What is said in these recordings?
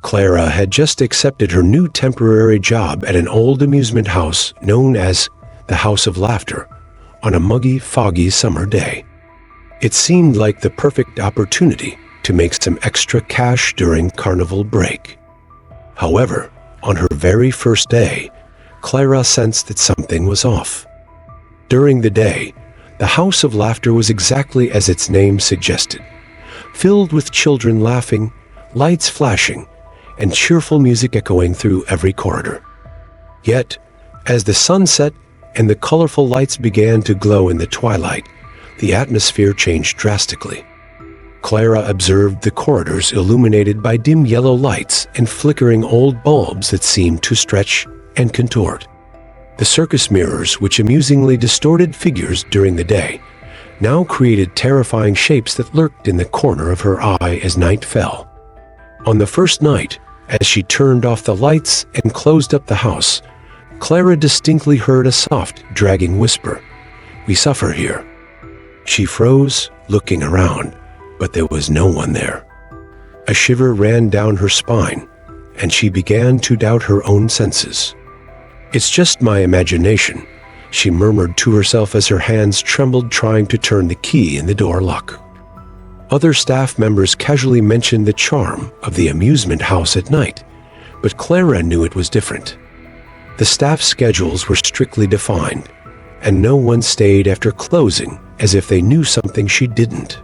Clara had just accepted her new temporary job at an old amusement house known as the House of Laughter on a muggy, foggy summer day. It seemed like the perfect opportunity to make some extra cash during Carnival break. However, on her very first day, Clara sensed that something was off. During the day, the House of Laughter was exactly as its name suggested, filled with children laughing, lights flashing, and cheerful music echoing through every corridor. Yet, as the sun set and the colorful lights began to glow in the twilight, the atmosphere changed drastically. Clara observed the corridors illuminated by dim yellow lights and flickering old bulbs that seemed to stretch and contort. The circus mirrors, which amusingly distorted figures during the day, now created terrifying shapes that lurked in the corner of her eye as night fell. On the first night, as she turned off the lights and closed up the house, Clara distinctly heard a soft, dragging whisper, "We suffer here." She froze, looking around, but there was no one there. A shiver ran down her spine, and she began to doubt her own senses. "It's just my imagination," she murmured to herself as her hands trembled trying to turn the key in the door lock. Other staff members casually mentioned the charm of the amusement house at night, but Clara knew it was different. The staff schedules were strictly defined, and no one stayed after closing as if they knew something she didn't.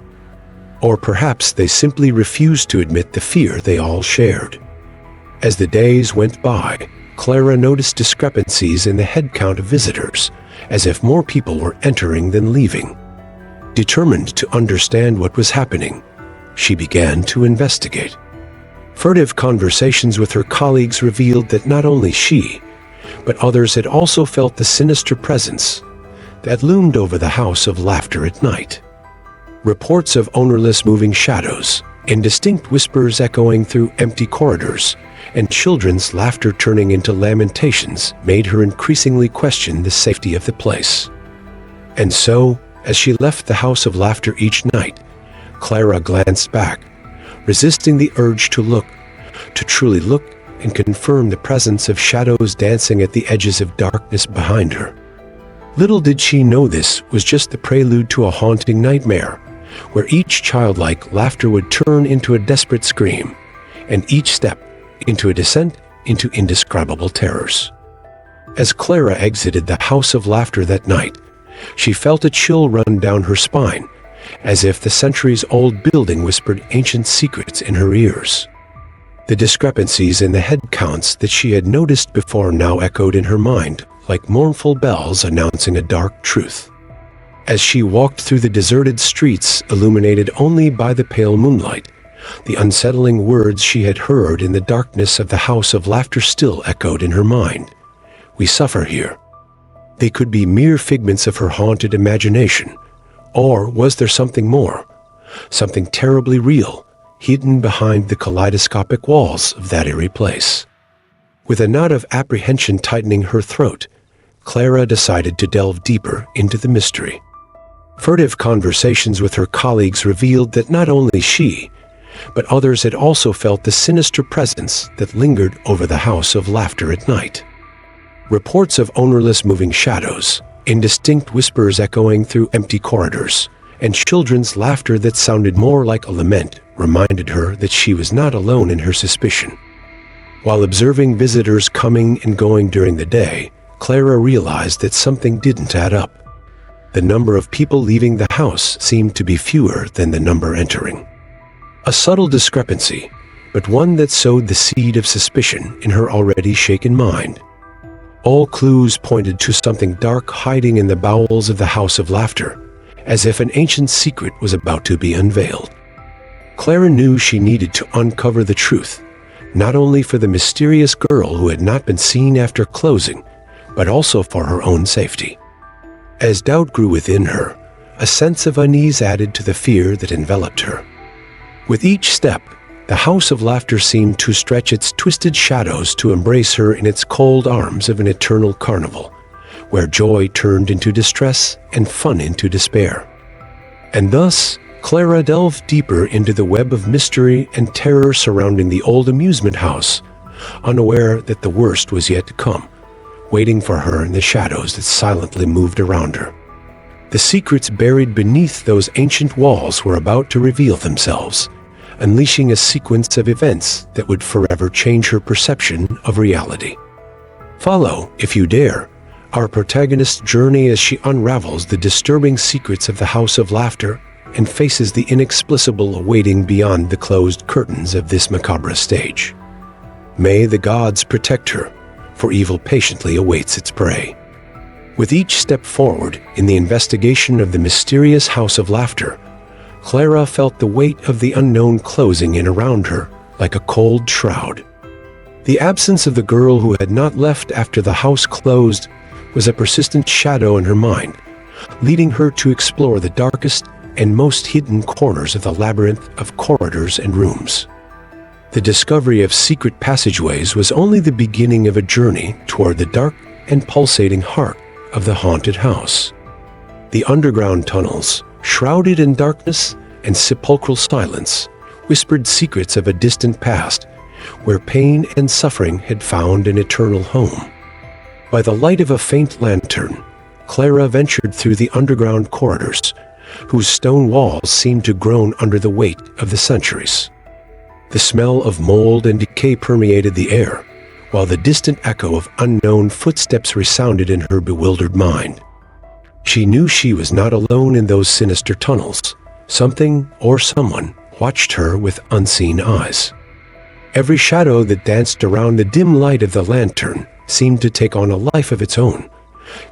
Or perhaps they simply refused to admit the fear they all shared. As the days went by, Clara noticed discrepancies in the head count of visitors, as if more people were entering than leaving. Determined to understand what was happening, she began to investigate. Furtive conversations with her colleagues revealed that not only she, but others had also felt the sinister presence that loomed over the House of Laughter at night. Reports of ownerless moving shadows, indistinct whispers echoing through empty corridors, and children's laughter turning into lamentations made her increasingly question the safety of the place. And so, as she left the House of Laughter each night, Clara glanced back, resisting the urge to truly look and confirm the presence of shadows dancing at the edges of darkness behind her. Little did she know this was just the prelude to a haunting nightmare, where each childlike laughter would turn into a desperate scream, and each step into a descent into indescribable terrors. As Clara exited the House of Laughter that night, she felt a chill run down her spine, as if the centuries-old building whispered ancient secrets in her ears. The discrepancies in the head counts that she had noticed before now echoed in her mind like mournful bells announcing a dark truth. As she walked through the deserted streets illuminated only by the pale moonlight, the unsettling words she had heard in the darkness of the House of Laughter still echoed in her mind. "We suffer here." They could be mere figments of her haunted imagination, or was there something more, something terribly real, hidden behind the kaleidoscopic walls of that eerie place? With a knot of apprehension tightening her throat, Clara decided to delve deeper into the mystery. Furtive conversations with her colleagues revealed that not only she, but others had also felt the sinister presence that lingered over the House of Laughter at night. Reports of ownerless moving shadows, indistinct whispers echoing through empty corridors, and children's laughter that sounded more like a lament reminded her that she was not alone in her suspicion. While observing visitors coming and going during the day, Clara realized that something didn't add up. The number of people leaving the house seemed to be fewer than the number entering. A subtle discrepancy, but one that sowed the seed of suspicion in her already shaken mind. All clues pointed to something dark hiding in the bowels of the House of Laughter, as if an ancient secret was about to be unveiled. Clara knew she needed to uncover the truth, not only for the mysterious girl who had not been seen after closing, but also for her own safety. As doubt grew within her, a sense of unease added to the fear that enveloped her. With each step, the House of Laughter seemed to stretch its twisted shadows to embrace her in its cold arms of an eternal carnival, where joy turned into distress and fun into despair. And thus, Clara delved deeper into the web of mystery and terror surrounding the old amusement house, unaware that the worst was yet to come, waiting for her in the shadows that silently moved around her. The secrets buried beneath those ancient walls were about to reveal themselves, unleashing a sequence of events that would forever change her perception of reality. Follow, if you dare, our protagonist's journey as she unravels the disturbing secrets of the House of Laughter and faces the inexplicable awaiting beyond the closed curtains of this macabre stage. May the gods protect her, for evil patiently awaits its prey. With each step forward in the investigation of the mysterious House of Laughter, Clara felt the weight of the unknown closing in around her like a cold shroud. The absence of the girl who had not left after the house closed was a persistent shadow in her mind, leading her to explore the darkest and most hidden corners of the labyrinth of corridors and rooms. The discovery of secret passageways was only the beginning of a journey toward the dark and pulsating heart of the haunted house. The underground tunnels, shrouded in darkness and sepulchral silence, whispered secrets of a distant past where pain and suffering had found an eternal home. By the light of a faint lantern, Clara ventured through the underground corridors, whose stone walls seemed to groan under the weight of the centuries. The smell of mold and decay permeated the air, while the distant echo of unknown footsteps resounded in her bewildered mind. She knew she was not alone in those sinister tunnels. Something or someone watched her with unseen eyes. Every shadow that danced around the dim light of the lantern seemed to take on a life of its own,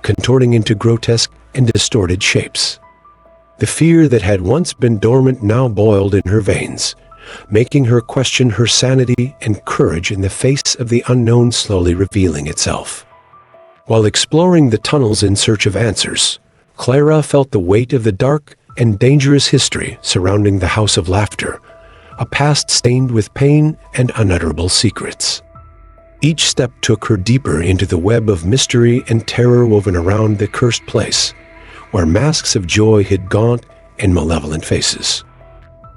contorting into grotesque and distorted shapes. The fear that had once been dormant now boiled in her veins, making her question her sanity and courage in the face of the unknown slowly revealing itself. While exploring the tunnels in search of answers, Clara felt the weight of the dark and dangerous history surrounding the House of Laughter, a past stained with pain and unutterable secrets. Each step took her deeper into the web of mystery and terror woven around the cursed place, where masks of joy hid gaunt and malevolent faces.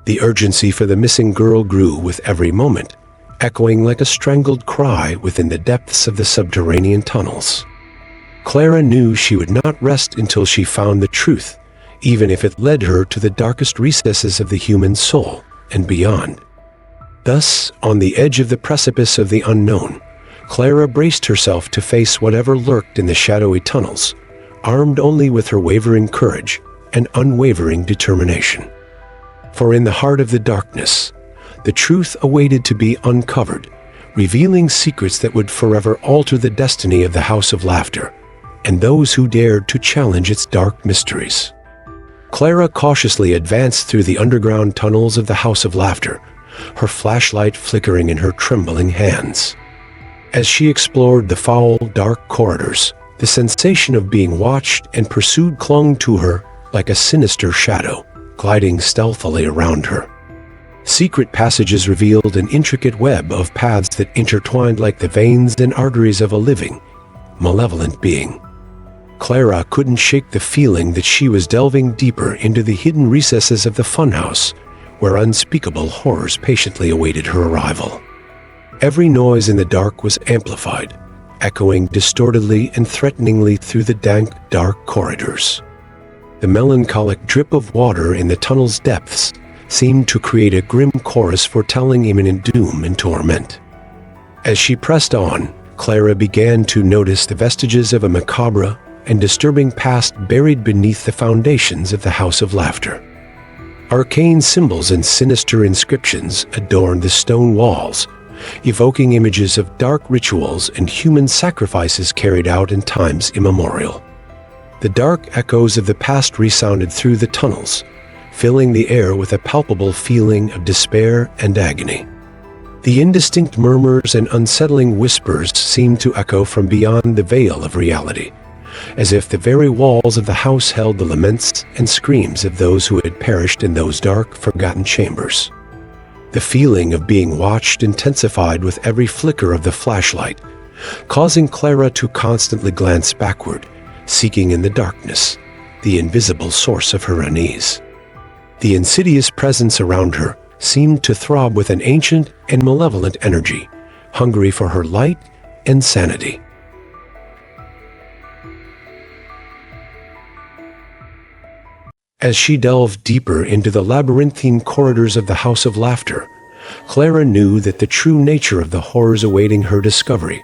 The urgency for the missing girl grew with every moment, echoing like a strangled cry within the depths of the subterranean tunnels. Clara knew she would not rest until she found the truth, even if it led her to the darkest recesses of the human soul and beyond. Thus, on the edge of the precipice of the unknown, Clara braced herself to face whatever lurked in the shadowy tunnels, armed only with her wavering courage and unwavering determination. For in the heart of the darkness, the truth awaited to be uncovered, revealing secrets that would forever alter the destiny of the House of Laughter and those who dared to challenge its dark mysteries. Clara cautiously advanced through the underground tunnels of the House of Laughter, her flashlight flickering in her trembling hands. As she explored the foul, dark corridors, the sensation of being watched and pursued clung to her like a sinister shadow, gliding stealthily around her. Secret passages revealed an intricate web of paths that intertwined like the veins and arteries of a living, malevolent being. Clara couldn't shake the feeling that she was delving deeper into the hidden recesses of the funhouse, where unspeakable horrors patiently awaited her arrival. Every noise in the dark was amplified, echoing distortedly and threateningly through the dank, dark corridors. The melancholic drip of water in the tunnel's depths seemed to create a grim chorus foretelling imminent doom and torment. As she pressed on, Clara began to notice the vestiges of a macabre and disturbing past buried beneath the foundations of the House of Laughter. Arcane symbols and sinister inscriptions adorned the stone walls, evoking images of dark rituals and human sacrifices carried out in times immemorial. The dark echoes of the past resounded through the tunnels, filling the air with a palpable feeling of despair and agony. The indistinct murmurs and unsettling whispers seemed to echo from beyond the veil of reality, as if the very walls of the house held the laments and screams of those who had perished in those dark, forgotten chambers. The feeling of being watched intensified with every flicker of the flashlight, causing Clara to constantly glance backward, seeking in the darkness the invisible source of her unease. The insidious presence around her seemed to throb with an ancient and malevolent energy, hungry for her light and sanity. As she delved deeper into the labyrinthine corridors of the House of Laughter, Clara knew that the true nature of the horrors awaiting her discovery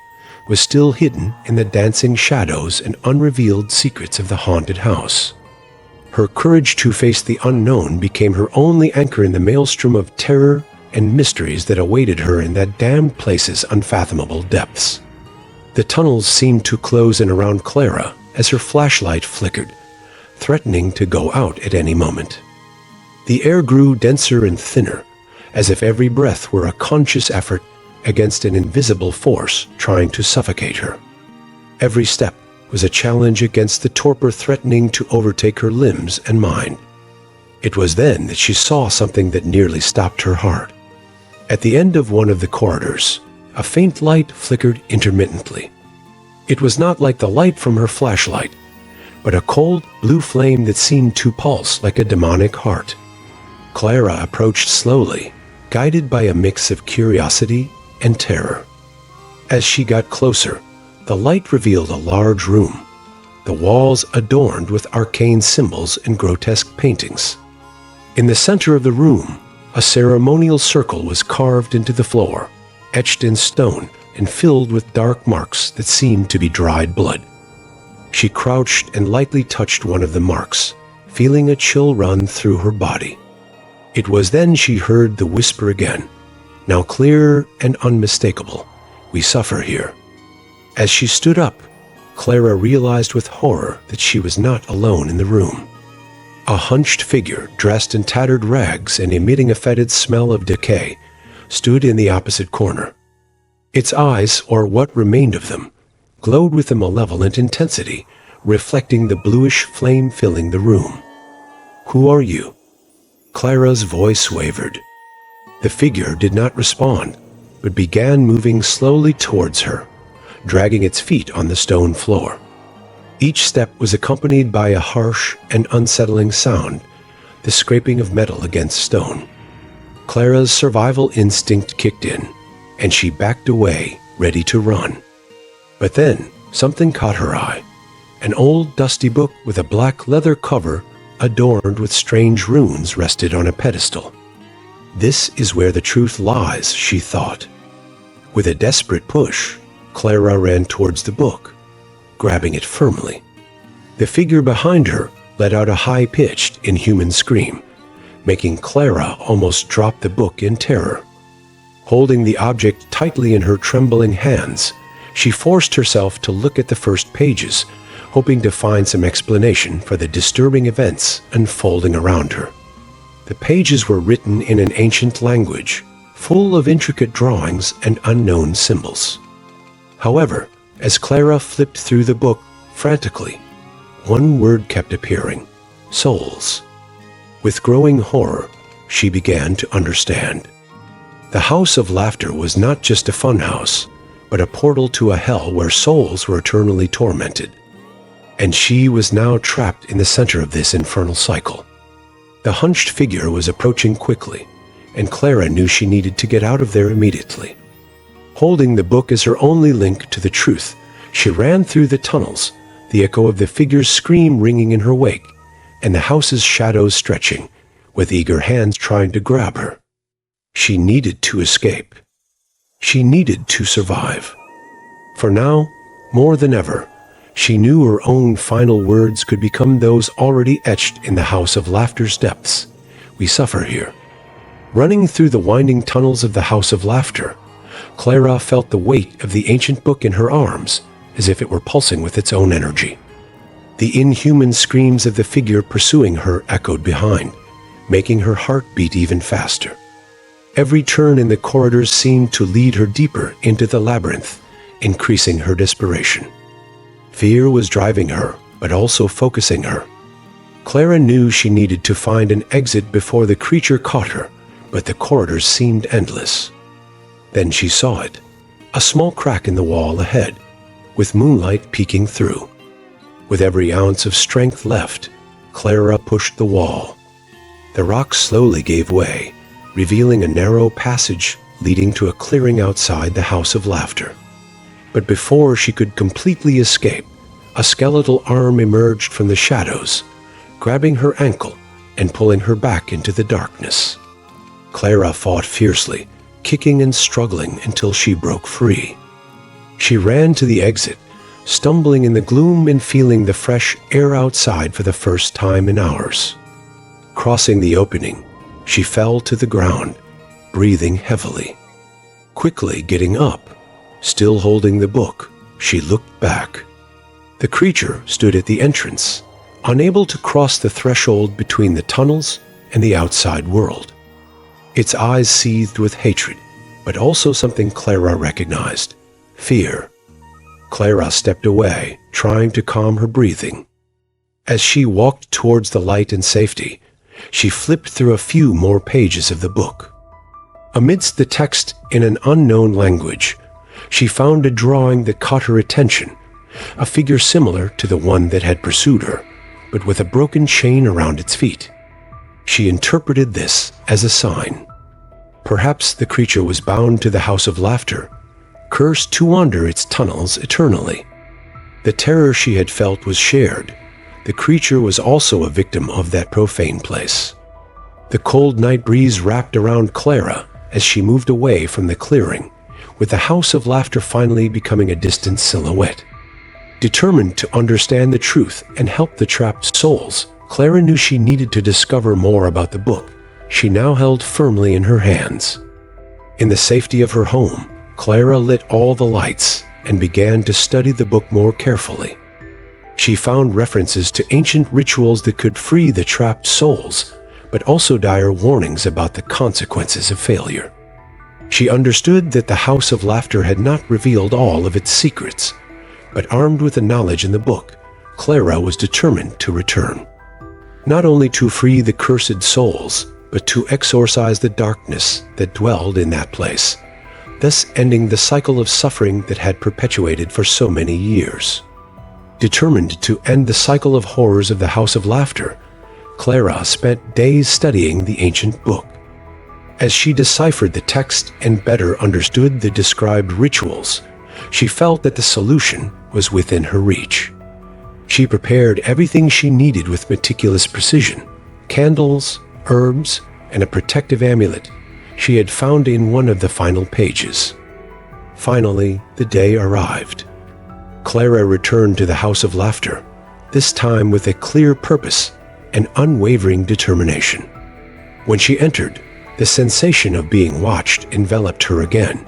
was still hidden in the dancing shadows and unrevealed secrets of the haunted house. Her courage to face the unknown became her only anchor in the maelstrom of terror and mysteries that awaited her in that damned place's unfathomable depths. The tunnels seemed to close in around Clara as her flashlight flickered, threatening to go out at any moment. The air grew denser and thinner, as if every breath were a conscious effort against an invisible force trying to suffocate her. Every step was a challenge against the torpor threatening to overtake her limbs and mind. It was then that she saw something that nearly stopped her heart. At the end of one of the corridors, a faint light flickered intermittently. It was not like the light from her flashlight, but a cold blue flame that seemed to pulse like a demonic heart. Clara approached slowly, guided by a mix of curiosity and terror. As she got closer, the light revealed a large room, the walls adorned with arcane symbols and grotesque paintings. In the center of the room, a ceremonial circle was carved into the floor, etched in stone and filled with dark marks that seemed to be dried blood. She crouched and lightly touched one of the marks, feeling a chill run through her body. It was then she heard the whisper again, now clear and unmistakable, "We suffer here." As she stood up, Clara realized with horror that she was not alone in the room. A hunched figure, dressed in tattered rags and emitting a fetid smell of decay, stood in the opposite corner. Its eyes, or what remained of them, glowed with a malevolent intensity, reflecting the bluish flame filling the room. "Who are you?" Clara's voice wavered. The figure did not respond, but began moving slowly towards her, dragging its feet on the stone floor. Each step was accompanied by a harsh and unsettling sound, the scraping of metal against stone. Clara's survival instinct kicked in, and she backed away, ready to run. But then, something caught her eye. An old dusty book with a black leather cover adorned with strange runes rested on a pedestal. "This is where the truth lies," she thought. With a desperate push, Clara ran towards the book, grabbing it firmly. The figure behind her let out a high-pitched, inhuman scream, making Clara almost drop the book in terror. Holding the object tightly in her trembling hands, she forced herself to look at the first pages, hoping to find some explanation for the disturbing events unfolding around her. The pages were written in an ancient language, full of intricate drawings and unknown symbols. However, as Clara flipped through the book frantically, one word kept appearing: souls. With growing horror, she began to understand. The House of Laughter was not just a funhouse, but a portal to a hell where souls were eternally tormented. And she was now trapped in the center of this infernal cycle. The hunched figure was approaching quickly, and Clara knew she needed to get out of there immediately. Holding the book as her only link to the truth, she ran through the tunnels, the echo of the figure's scream ringing in her wake, and the house's shadows stretching, with eager hands trying to grab her. She needed to escape. She needed to survive. For now, more than ever, she knew her own final words could become those already etched in the House of Laughter's depths. "We suffer here." Running through the winding tunnels of the House of Laughter, Clara felt the weight of the ancient book in her arms, as if it were pulsing with its own energy. The inhuman screams of the figure pursuing her echoed behind, making her heart beat even faster. Every turn in the corridors seemed to lead her deeper into the labyrinth, increasing her desperation. Fear was driving her, but also focusing her. Clara knew she needed to find an exit before the creature caught her, but the corridors seemed endless. Then she saw it, a small crack in the wall ahead, with moonlight peeking through. With every ounce of strength left, Clara pushed the wall. The rock slowly gave way, revealing a narrow passage leading to a clearing outside the House of Laughter. But before she could completely escape, a skeletal arm emerged from the shadows, grabbing her ankle and pulling her back into the darkness. Clara fought fiercely, kicking and struggling until she broke free. She ran to the exit, stumbling in the gloom and feeling the fresh air outside for the first time in hours. Crossing the opening, she fell to the ground, breathing heavily. Quickly getting up, still holding the book, she looked back. The creature stood at the entrance, unable to cross the threshold between the tunnels and the outside world. Its eyes seethed with hatred, but also something Clara recognized: fear. Clara stepped away, trying to calm her breathing. As she walked towards the light and safety, she flipped through a few more pages of the book. Amidst the text in an unknown language, she found a drawing that caught her attention, a figure similar to the one that had pursued her, but with a broken chain around its feet. She interpreted this as a sign. Perhaps the creature was bound to the House of Laughter, cursed to wander its tunnels eternally. The terror she had felt was shared. The creature was also a victim of that profane place. The cold night breeze wrapped around Clara as she moved away from the clearing, with the House of Laughter finally becoming a distant silhouette. Determined to understand the truth and help the trapped souls, Clara knew she needed to discover more about the book she now held firmly in her hands. In the safety of her home, Clara lit all the lights and began to study the book more carefully. She found references to ancient rituals that could free the trapped souls, but also dire warnings about the consequences of failure. She understood that the House of Laughter had not revealed all of its secrets, but armed with the knowledge in the book, Clara was determined to return. Not only to free the cursed souls, but to exorcise the darkness that dwelled in that place, thus ending the cycle of suffering that had perpetuated for so many years. Determined to end the cycle of horrors of the House of Laughter, Clara spent days studying the ancient book. As she deciphered the text and better understood the described rituals, she felt that the solution was within her reach. She prepared everything she needed with meticulous precision: candles, herbs, and a protective amulet she had found in one of the final pages. Finally, the day arrived. Clara returned to the House of Laughter, this time with a clear purpose and unwavering determination. When she entered, the sensation of being watched enveloped her again,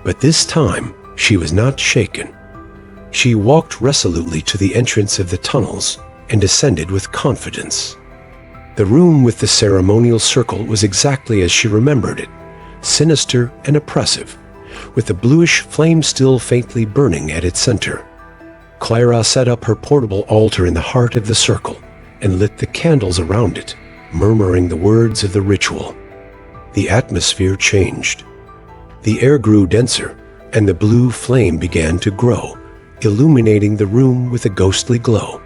but this time she was not shaken. She walked resolutely to the entrance of the tunnels and descended with confidence. The room with the ceremonial circle was exactly as she remembered it, sinister and oppressive, with the bluish flame still faintly burning at its center. Clara set up her portable altar in the heart of the circle and lit the candles around it, murmuring the words of the ritual. The atmosphere changed. The air grew denser, and the blue flame began to grow, illuminating the room with a ghostly glow.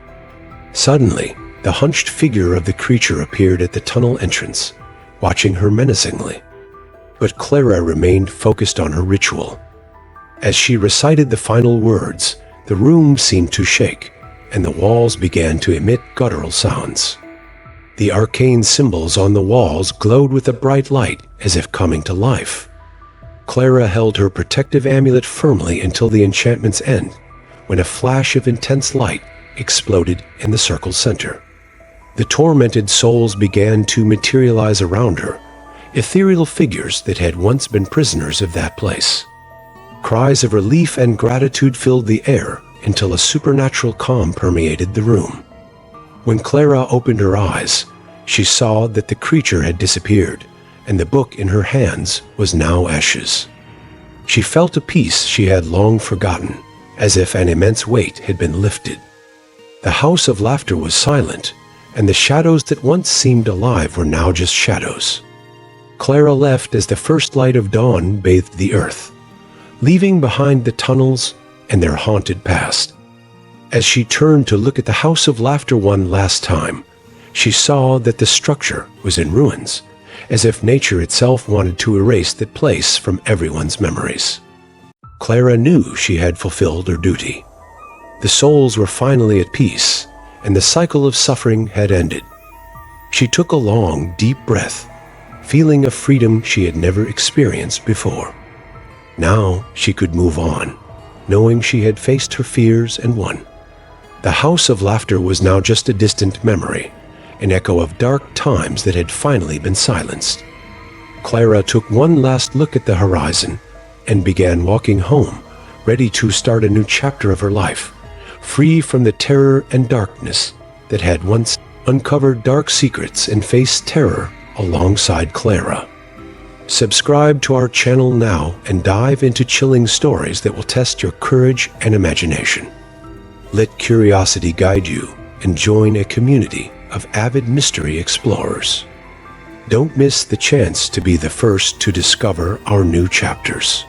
Suddenly, the hunched figure of the creature appeared at the tunnel entrance, watching her menacingly. But Clara remained focused on her ritual. As she recited the final words, the room seemed to shake, and the walls began to emit guttural sounds. The arcane symbols on the walls glowed with a bright light, as if coming to life. Clara held her protective amulet firmly until the enchantment's end, when a flash of intense light exploded in the circle's center. The tormented souls began to materialize around her, ethereal figures that had once been prisoners of that place. Cries of relief and gratitude filled the air until a supernatural calm permeated the room. When Clara opened her eyes, she saw that the creature had disappeared, and the book in her hands was now ashes. She felt a peace she had long forgotten, as if an immense weight had been lifted. The House of Laughter was silent, and the shadows that once seemed alive were now just shadows. Clara left as the first light of dawn bathed the earth, leaving behind the tunnels and their haunted past. As she turned to look at the House of Laughter one last time, She saw that the structure was in ruins, as if nature itself wanted to erase that place from everyone's memories. Clara knew she had fulfilled her duty. The souls were finally at peace, and the cycle of suffering had ended. She took a long, deep breath, feeling a freedom she had never experienced before. Now she could move on, knowing she had faced her fears and won. The House of Laughter was now just a distant memory, an echo of dark times that had finally been silenced. Clara took one last look at the horizon and began walking home, ready to start a new chapter of her life, free from the terror and darkness that had once uncovered dark secrets and faced terror alongside Clara. Subscribe to our channel now and dive into chilling stories that will test your courage and imagination. Let curiosity guide you and join a community of avid mystery explorers. Don't miss the chance to be the first to discover our new chapters.